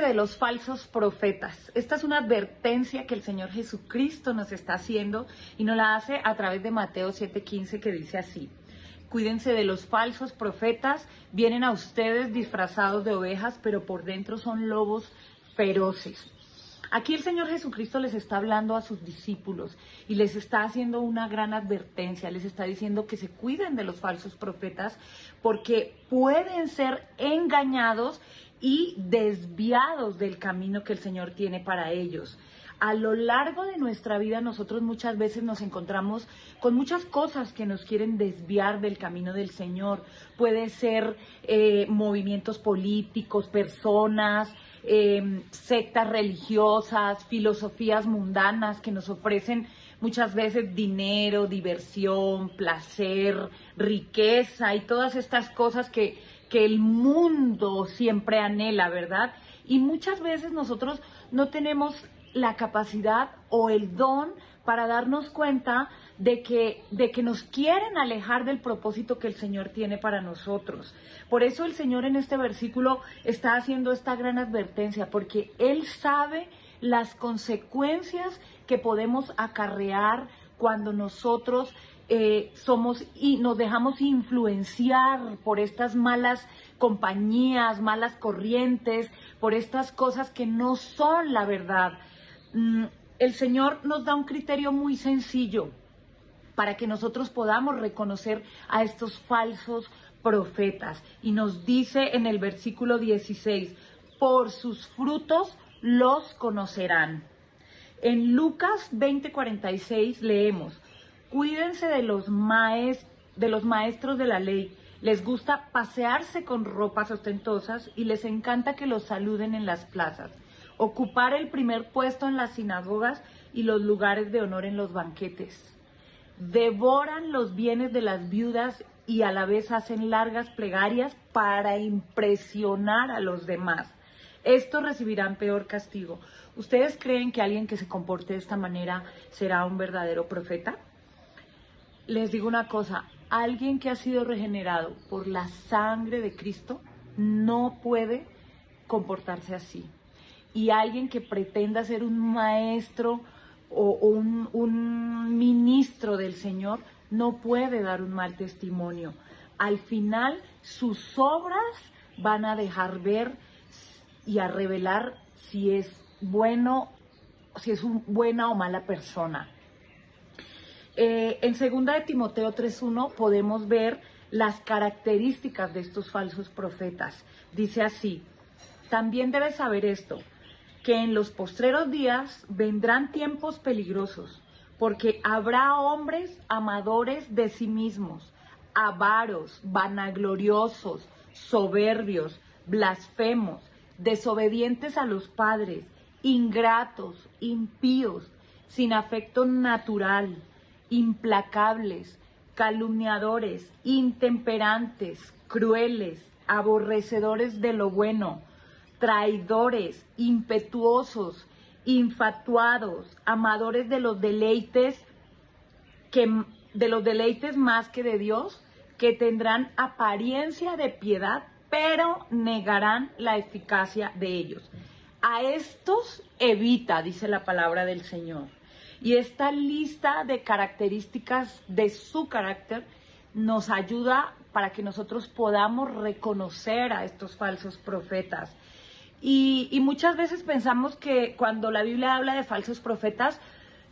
Cuídense de los falsos profetas. Esta es una advertencia que el Señor Jesucristo nos está haciendo y nos la hace a través de Mateo 7:15, que dice así: cuídense de los falsos profetas, vienen a ustedes disfrazados de ovejas, pero por dentro son lobos feroces. Aquí el Señor Jesucristo les está hablando a sus discípulos y les está haciendo una gran advertencia, les está diciendo que se cuiden de los falsos profetas porque pueden ser engañados y desviados del camino que el Señor tiene para ellos. A lo largo de nuestra vida nosotros muchas veces nos encontramos con muchas cosas que nos quieren desviar del camino del Señor. Puede ser movimientos políticos, personas, sectas religiosas, filosofías mundanas que nos ofrecen muchas veces dinero, diversión, placer, riqueza y todas estas cosas que el mundo siempre anhela, ¿verdad? Y muchas veces nosotros no tenemos la capacidad o el don para darnos cuenta de que nos quieren alejar del propósito que el Señor tiene para nosotros. Por eso el Señor en este versículo está haciendo esta gran advertencia, porque Él sabe las consecuencias que podemos acarrear cuando nosotros somos y nos dejamos influenciar por estas malas compañías, malas corrientes, por estas cosas que no son la verdad. El Señor nos da un criterio muy sencillo para que nosotros podamos reconocer a estos falsos profetas. Y nos dice en el versículo 16, por sus frutos los conocerán. En Lucas 20:46 leemos: cuídense de los maestros de la ley. Les gusta pasearse con ropas ostentosas y les encanta que los saluden en las plazas, ocupar el primer puesto en las sinagogas y los lugares de honor en los banquetes. Devoran los bienes de las viudas y a la vez hacen largas plegarias para impresionar a los demás. Estos recibirán peor castigo. ¿Ustedes creen que alguien que se comporte de esta manera será un verdadero profeta? Les digo una cosa, alguien que ha sido regenerado por la sangre de Cristo no puede comportarse así. Y alguien que pretenda ser un maestro o un ministro del Señor no puede dar un mal testimonio. Al final sus obras van a dejar ver y a revelar si es bueno, si es una buena o mala persona. En 2 de Timoteo 3:1 podemos ver las características de estos falsos profetas. Dice así: también debes saber esto, que en los postreros días vendrán tiempos peligrosos, porque habrá hombres amadores de sí mismos, avaros, vanagloriosos, soberbios, blasfemos, desobedientes a los padres, ingratos, impíos, sin afecto natural, implacables, calumniadores, intemperantes, crueles, aborrecedores de lo bueno, traidores, impetuosos, infatuados, amadores de los deleites más que de Dios, que tendrán apariencia de piedad, pero negarán la eficacia de ellos. A estos evita, dice la palabra del Señor. Y esta lista de características de su carácter nos ayuda para que nosotros podamos reconocer a estos falsos profetas. Y muchas veces pensamos que cuando la Biblia habla de falsos profetas,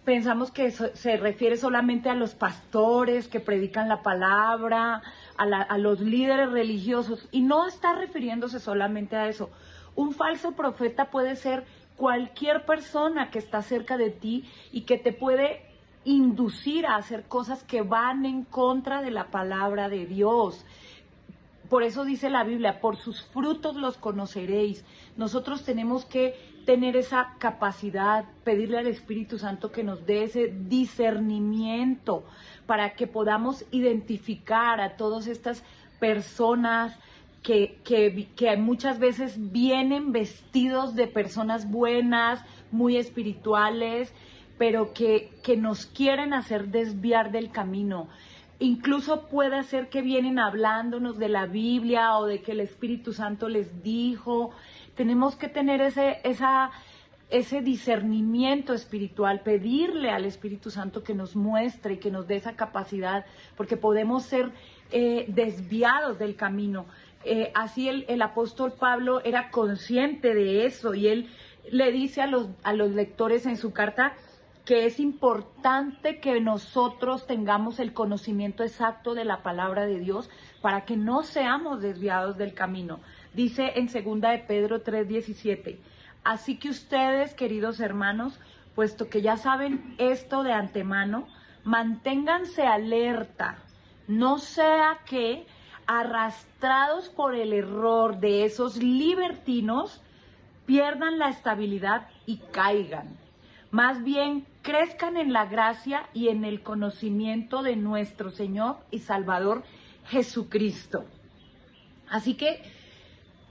pensamos que se refiere solamente a los pastores que predican la palabra, a los líderes religiosos, y no está refiriéndose solamente a eso. Un falso profeta puede ser cualquier persona que está cerca de ti y que te puede inducir a hacer cosas que van en contra de la palabra de Dios. Por eso dice la Biblia, por sus frutos los conoceréis. Nosotros tenemos que tener esa capacidad, pedirle al Espíritu Santo que nos dé ese discernimiento para que podamos identificar a todas estas personas que muchas veces vienen vestidos de personas buenas, muy espirituales, pero que nos quieren hacer desviar del camino. incluso puede ser que vienen hablándonos de la Biblia o de que el Espíritu Santo les dijo. Tenemos que tener ese discernimiento espiritual, pedirle al Espíritu Santo que nos muestre y que nos dé esa capacidad, porque podemos ser desviados del camino. Así el apóstol Pablo era consciente de eso, y él le dice a los lectores en su carta que es importante que nosotros tengamos el conocimiento exacto de la palabra de Dios para que no seamos desviados del camino. Dice en 2 de Pedro 3:17, así que ustedes, queridos hermanos, puesto que ya saben esto de antemano, manténganse alerta, no sea que, arrastrados por el error de esos libertinos, pierdan la estabilidad y caigan. Más bien, crezcan en la gracia y en el conocimiento de nuestro Señor y Salvador Jesucristo. Así que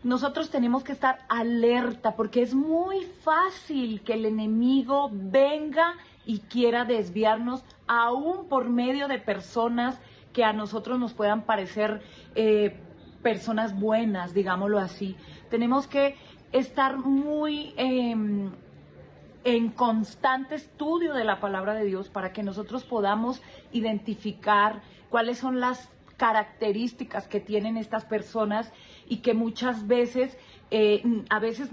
nosotros tenemos que estar alerta, porque es muy fácil que el enemigo venga y quiera desviarnos, aún por medio de personas que a nosotros nos puedan parecer personas buenas, digámoslo así. Tenemos que estar muy en constante estudio de la palabra de Dios para que nosotros podamos identificar cuáles son las características que tienen estas personas y que muchas veces, a veces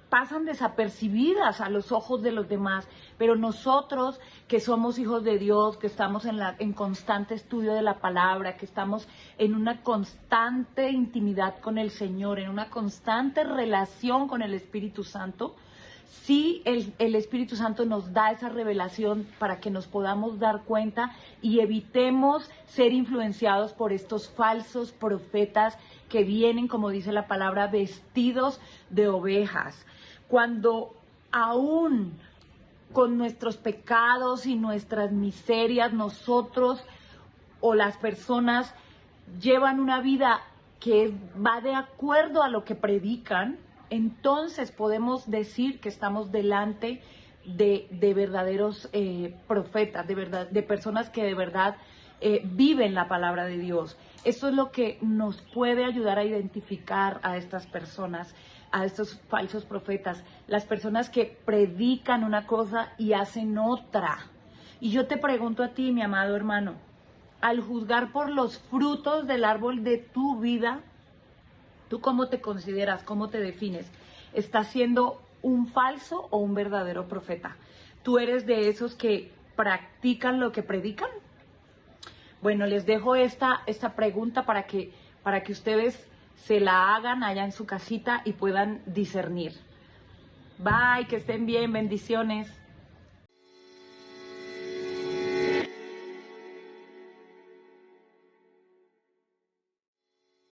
pasan desapercibidas a los ojos de los demás, pero nosotros que somos hijos de Dios, que estamos en constante estudio de la palabra, que estamos en una constante intimidad con el Señor, en una constante relación con el Espíritu Santo, sí, el Espíritu Santo nos da esa revelación para que nos podamos dar cuenta y evitemos ser influenciados por estos falsos profetas que vienen, como dice la palabra, vestidos de ovejas. Cuando aún con nuestros pecados y nuestras miserias, nosotros o las personas llevan una vida que va de acuerdo a lo que predican, entonces podemos decir que estamos delante de verdaderos profetas, de personas que de verdad viven la palabra de Dios. Esto es lo que nos puede ayudar a identificar a estas personas, a estos falsos profetas, las personas que predican una cosa y hacen otra. Y yo te pregunto a ti, mi amado hermano, al juzgar por los frutos del árbol de tu vida, ¿tú cómo te consideras? ¿Cómo te defines? ¿Estás siendo un falso o un verdadero profeta? ¿Tú eres de esos que practican lo que predican? Bueno, les dejo esta pregunta para que ustedes se la hagan allá en su casita y puedan discernir. Bye, que estén bien, bendiciones.